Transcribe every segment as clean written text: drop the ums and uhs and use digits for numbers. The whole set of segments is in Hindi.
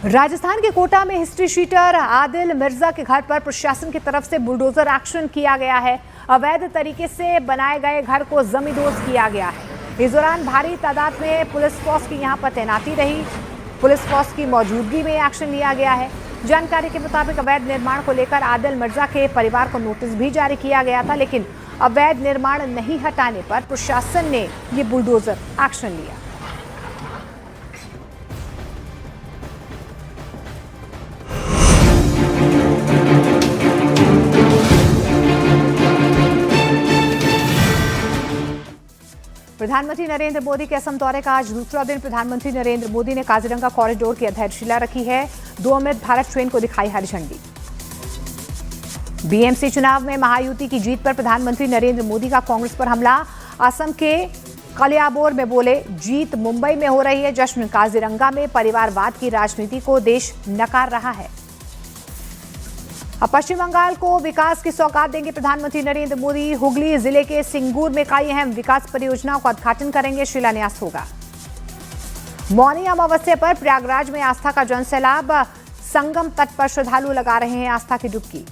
राजस्थान के कोटा में हिस्ट्री शीटर आदिल मिर्जा के घर पर प्रशासन की तरफ से बुलडोजर एक्शन किया गया है। अवैध तरीके से बनाए गए घर को जमींदोज किया गया है। इस दौरान भारी तादाद में पुलिस फोर्स की यहां पर तैनाती रही। पुलिस फोर्स की मौजूदगी में एक्शन लिया गया है। जानकारी के मुताबिक अवैध निर्माण को लेकर आदिल मिर्जा के परिवार को नोटिस भी जारी किया गया था, लेकिन अवैध निर्माण नहीं हटाने पर प्रशासन ने ये बुलडोजर एक्शन लिया। प्रधानमंत्री नरेंद्र मोदी के असम दौरे का आज दूसरा दिन। प्रधानमंत्री नरेंद्र मोदी ने काजीरंगा कॉरिडोर की आधारशिला रखी है। 2 अमृत भारत ट्रेन को दिखाई हरी झंडी। बीएमसी चुनाव में महायुति की जीत पर प्रधानमंत्री नरेंद्र मोदी का कांग्रेस पर हमला। असम के कलियाबोर में बोले, जीत मुंबई में हो रही है जश्न। काजीरंगा में परिवारवाद की राजनीति को देश नकार रहा है। अब पश्चिम बंगाल को विकास की सौगात देंगे प्रधानमंत्री नरेंद्र मोदी। हुगली जिले के सिंगूर में कई अहम विकास परियोजनाओं का उद्घाटन करेंगे, शिलान्यास होगा। मौनी अमावस्या पर प्रयागराज में आस्था का जनसैलाब। संगम तट पर श्रद्धालु लगा रहे हैं आस्था की डुबकी।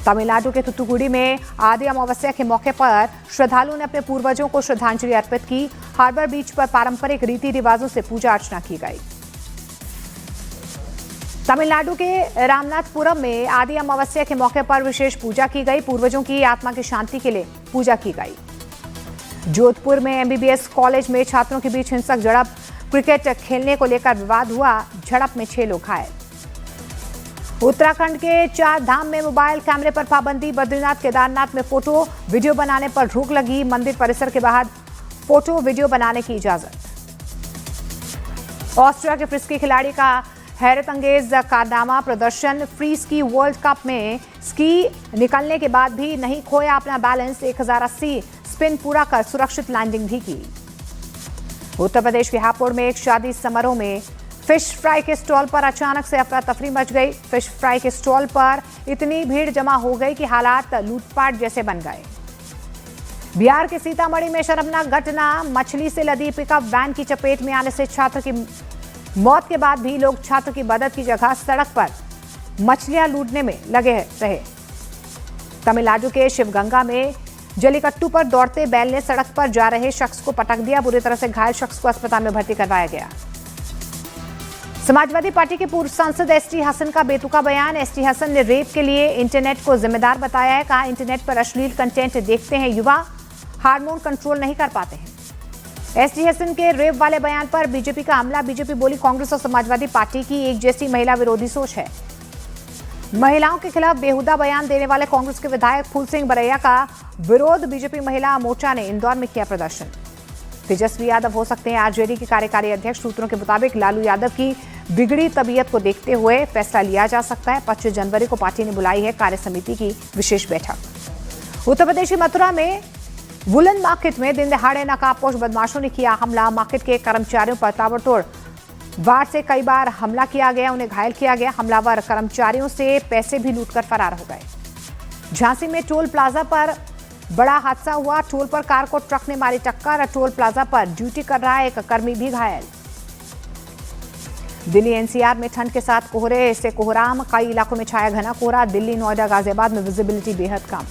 तमिलनाडु के तुतुकुड़ी में आदि अमावस्या के मौके पर श्रद्धालुओं ने अपने पूर्वजों को श्रद्धांजलि अर्पित की। हार्बर बीच पर पारंपरिक रीति रिवाजों से पूजा अर्चना की गई। तमिलनाडु के रामनाथपुरम में आदि अमावस्या के मौके पर विशेष पूजा की गई। पूर्वजों की आत्मा की शांति के लिए पूजा की गई। जोधपुर में एमबीबीएस कॉलेज में छात्रों के बीच हिंसक झड़प। क्रिकेट खेलने को लेकर विवाद हुआ, झड़प में 6 लोग घायल। उत्तराखंड के 4 धाम में मोबाइल कैमरे पर पाबंदी। बद्रीनाथ केदारनाथ में फोटो वीडियो बनाने पर रोक लगी। मंदिर परिसर के बाहर फोटो वीडियो बनाने की इजाजत। ऑस्ट्रिया के फ्रिस्की खिलाड़ी का हैरत अंगेज कारनामा प्रदर्शन। फ्री स्की वर्ल्ड कप में स्की निकलने के बाद भी नहीं खोया अपना बैलेंस। 1080 स्पिन पूरा कर सुरक्षित लैंडिंग भी की। उत्तर प्रदेश के हापुड़ में एक शादी समारोह में फिश फ्राई के स्टॉल पर अचानक से अफरा तफरी मच गई। फिश फ्राई के स्टॉल पर इतनी भीड़ जमा हो गई कि हालात लूटपाट जैसे बन गए। बिहार के सीतामढ़ी में शर्मनाक घटना। मछली से लदी पिकअप वैन की चपेट में आने से छात्र की मौत के बाद भी लोग छात्र की मदद की जगह सड़क पर मछलियां लूटने में लगे रहे। तमिलनाडु के शिवगंगा में जलीकट्टू पर दौड़ते बैल ने सड़क पर जा रहे शख्स को पटक दिया। बुरी तरह से घायल शख्स को अस्पताल में भर्ती करवाया गया। समाजवादी पार्टी के पूर्व सांसद एसटी हसन का बेतुका बयान। एसटी हसन ने रेप के लिए इंटरनेट को जिम्मेदार बताया है। कहा, इंटरनेट पर अश्लील कंटेंट देखते हैं युवा, हार्मोन कंट्रोल नहीं कर पाते हैं। एसटी हसन के रेप वाले बयान पर बीजेपी का हमला। बीजेपी बोली, कांग्रेस और समाजवादी पार्टी की एक जैसी महिला विरोधी सोच है। महिलाओं के खिलाफ बेहुदा बयान देने वाले कांग्रेस के विधायक फूल सिंह बरैया का विरोध बीजेपी महिला मोर्चा ने इंदौर में किया प्रदर्शन। तेजस्वी यादव हो सकते हैं आरजेडी के कार्यकारी अध्यक्ष। सूत्रों के मुताबिक लालू यादव की बिगड़ी तबीयत को देखते हुए फैसला लिया जा सकता है। 25 जनवरी को पार्टी ने बुलाई है कार्य समिति की विशेष बैठक। उत्तर प्रदेश की मथुरा में वुलन मार्केट में दिन दहाड़े नकाबपोश बदमाशों ने किया हमला। मार्केट के कर्मचारियों पर ताबड़तोड़ वार से कई बार हमला किया गया, उन्हें घायल किया गया। हमलावर कर्मचारियों से पैसे भी लूटकर फरार हो गए। झांसी में टोल प्लाजा पर बड़ा हादसा हुआ। टोल पर कार को ट्रक ने मारी टक्कर। टोल प्लाजा पर ड्यूटी कर रहा एक कर्मी भी घायल। दिल्ली एनसीआर में ठंड के साथ कोहरे से कोहराम। कई इलाकों में छाया घना कोहरा। दिल्ली, नोएडा, गाजियाबाद में विजिबिलिटी बेहद कम।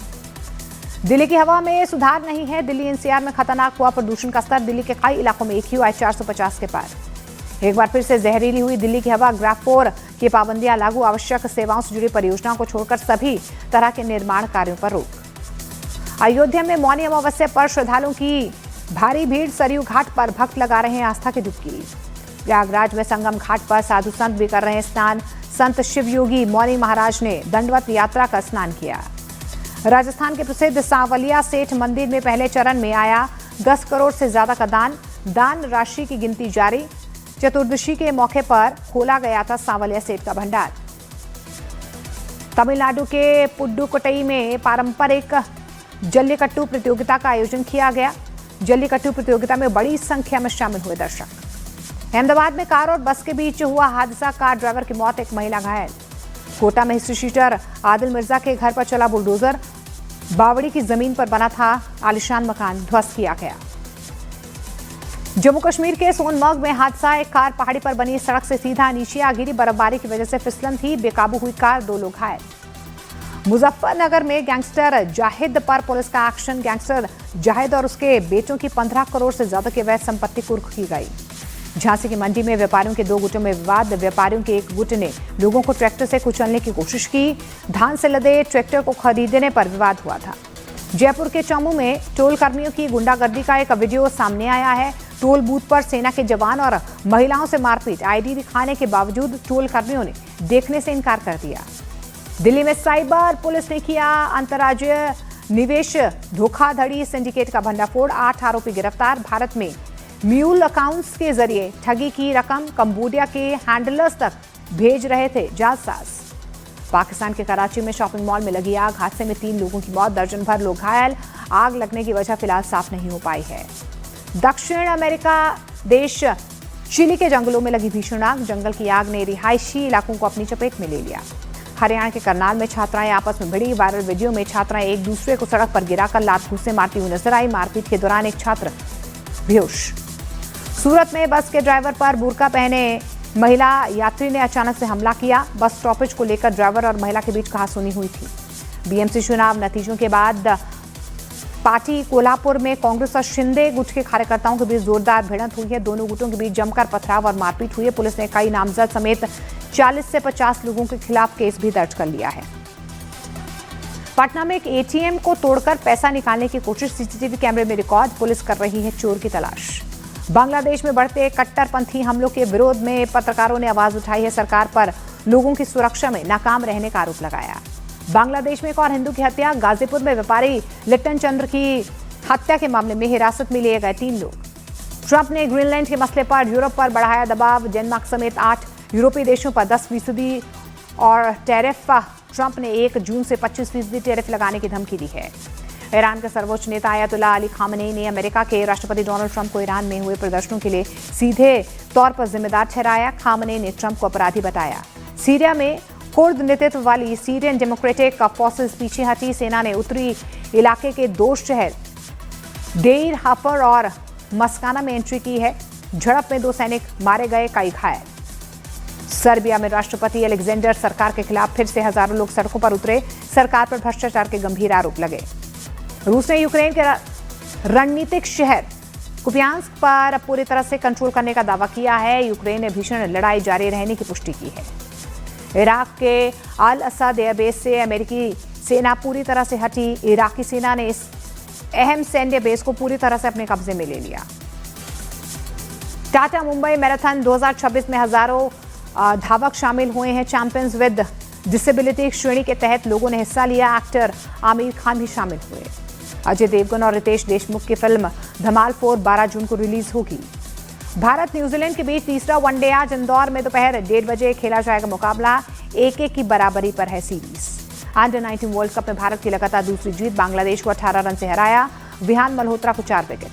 दिल्ली की हवा में सुधार नहीं है। दिल्ली एनसीआर में खतरनाक हुआ प्रदूषण का स्तर। दिल्ली के कई इलाकों में AQI 450 के पार। एक बार फिर से जहरीली हुई दिल्ली की हवा। ग्राफ 4 की पाबंदियां लागू। आवश्यक सेवाओं से जुड़ी परियोजनाओं को छोड़कर सभी तरह के निर्माण कार्यों पर रोक। अयोध्या में मौनी अमावस्या पर श्रद्धालुओं की भारी भीड़। सरयू घाट पर भक्त लगा रहे हैं आस्था की डुबकी। प्रयागराज में संगम घाट पर साधु संत भी कर रहे हैं स्नान। संत शिवयोगी मौनी महाराज ने दंडवत यात्रा का स्नान किया। राजस्थान के प्रसिद्ध सांवलिया सेठ मंदिर में पहले चरण में आया 10 करोड़ से ज्यादा का दान। दान राशि की गिनती जारी। चतुर्दशी के मौके पर खोला गया था सांवलिया सेठ का भंडार। तमिलनाडु के पुडुकोट्टई में पारंपरिक जल्लीकट्टू प्रतियोगिता का आयोजन किया गया। जल्लीकट्टू प्रतियोगिता में बड़ी संख्या में शामिल हुए दर्शक। अहमदाबाद में कार और बस के बीच हुआ हादसा। कार ड्राइवर की मौत, एक महिला घायल। कोटा में हिस्ट्री शीटर आदिल मिर्जा के घर पर चला बुलडोजर। बावड़ी की जमीन पर बना था आलिशान मकान ध्वस्त किया गया। जम्मू कश्मीर के सोनमर्ग में हादसा। एक कार पहाड़ी पर बनी सड़क से सीधा नीचे आ गिरी। बर्फबारी की वजह से फिसलन थी। बेकाबू हुई कार, 2 लोग घायल। मुजफ्फरनगर में गैंगस्टर जाहिद पर पुलिस का एक्शन। गैंगस्टर जाहिद और उसके बेटों की 15 करोड़ से ज्यादा की अवैध संपत्ति कुर्क की गई। झांसी की मंडी में व्यापारियों के 2 गुटों में विवाद। व्यापारियों के एक गुट ने लोगों को ट्रैक्टर से कुचलने की कोशिश की। धान से लदे ट्रैक्टर को खरीदने पर विवाद हुआ था। जयपुर के चौमू में टोल कर्मियों की गुंडागर्दी का एक वीडियो सामने आया है। टोल बूथ पर सेना के जवान और महिलाओं से मारपीट। आईडी दिखाने के बावजूद टोल कर्मियों ने देखने से इनकार कर दिया। दिल्ली में साइबर पुलिस ने किया अंतर्राज्यीय निवेश धोखाधड़ी सिंडिकेट का भंडाफोड़। 8 आरोपी गिरफ्तार। भारत में म्यूल अकाउंट्स के जरिए ठगी की रकम कंबोडिया के हैंडलर्स तक भेज रहे थे जासूस। पाकिस्तान के कराची में शॉपिंग मॉल में लगी आग। हादसे में 3 लोगों की मौत, दर्जन भर लोग घायल। आग लगने की वजह फिलहाल साफ नहीं हो पाई है। दक्षिण अमेरिका देश चिली के जंगलों में लगी भीषण आग। जंगल की आग ने रिहायशी इलाकों को अपनी चपेट में ले लिया। हरियाणा के करनाल में छात्राएं आपस में भिड़ी। वायरल वीडियो में छात्राएं एक दूसरे को सड़क पर गिराकर लात घूंसे मारती हुई नजर आई। मारपीट के दौरान एक छात्र बेहोश। सूरत में बस के ड्राइवर पर बुर्का पहने महिला यात्री ने अचानक से हमला किया। बस स्टॉपेज को लेकर ड्राइवर और महिला के बीच कहासुनी हुई थी। बीएमसी चुनाव नतीजों के बाद पार्टी कोल्हापुर में कांग्रेस और शिंदे गुट के कार्यकर्ताओं के बीच जोरदार भिड़ंत हुई है। दोनों गुटों के बीच जमकर पथराव और मारपीट हुई है। पुलिस ने कई नामजद समेत 40 से 50 लोगों के खिलाफ केस भी दर्ज कर लिया है। पटना में एक एटीएम को तोड़कर पैसा निकालने की कोशिश, सीसीटीवी कैमरे में रिकॉर्ड। पुलिस कर रही है चोर की तलाश। बांग्लादेश में बढ़ते कट्टरपंथी हमलों के विरोध में पत्रकारों ने आवाज उठाई है। सरकार पर लोगों की सुरक्षा में नाकाम रहने का आरोप लगाया। बांग्लादेश में एक और हिंदू की हत्या। गाजीपुर में व्यापारी लिप्टन चंद्र की हत्या के मामले में हिरासत में लिए गए 3 लोग। ट्रंप ने ग्रीनलैंड के मसले पर यूरोप पर बढ़ाया दबाव। डेनमार्क समेत 8 यूरोपीय देशों पर 10% और टैरिफ। ट्रंप ने 1 जून से 25% टैरिफ लगाने की धमकी दी है। ईरान के सर्वोच्च नेता अयतुल्लाह अली खामनेई ने अमेरिका के राष्ट्रपति डोनाल्ड ट्रंप को ईरान में हुए प्रदर्शनों के लिए सीधे तौर पर जिम्मेदार ठहराया। खामनेई ने ट्रंप को अपराधी बताया। सीरिया में कुर्द नेतृत्व वाली सीरियन डेमोक्रेटिक फोर्सेस पीछे हटी। सेना ने उत्तरी इलाके के 2 शहर डेर हाफर और मस्काना में एंट्री की है। झड़प में 2 सैनिक मारे गए, कई घायल। सर्बिया में राष्ट्रपति अलेक्जेंडर सरकार के खिलाफ फिर से हजारों लोग सड़कों पर उतरे। सरकार पर भ्रष्टाचार के गंभीर आरोप लगे। रूस ने यूक्रेन के रणनीतिक शहर कुपियांस्क पर पूरी तरह से कंट्रोल करने का दावा किया है। यूक्रेन ने भीषण लड़ाई जारी रहने की पुष्टि की है। इराक के अल असद एयरबेस से अमेरिकी सेना पूरी तरह से हटी। इराकी सेना ने इस अहम सैन्य बेस को पूरी तरह से अपने कब्जे में ले लिया। टाटा मुंबई मैराथन 2026 में हजारों धावक शामिल हुए हैं। चैंपियंस विद डिसेबिलिटी श्रेणी के तहत लोगों ने हिस्सा लिया। एक्टर आमिर खान भी शामिल हुए। अजय देवगन और रितेश देशमुख की फिल्म धमाल 4 12 जून को रिलीज होगी। भारत न्यूजीलैंड के बीच तीसरा वनडे आज इंदौर में दोपहर 1:30 बजे खेला जाएगा मुकाबला। 1-1 की बराबरी पर है सीरीज। अंडर 19 वर्ल्ड कप में भारत की लगातार दूसरी जीत। बांग्लादेश को 18 रन से हराया। विहान मल्होत्रा को 4 विकेट।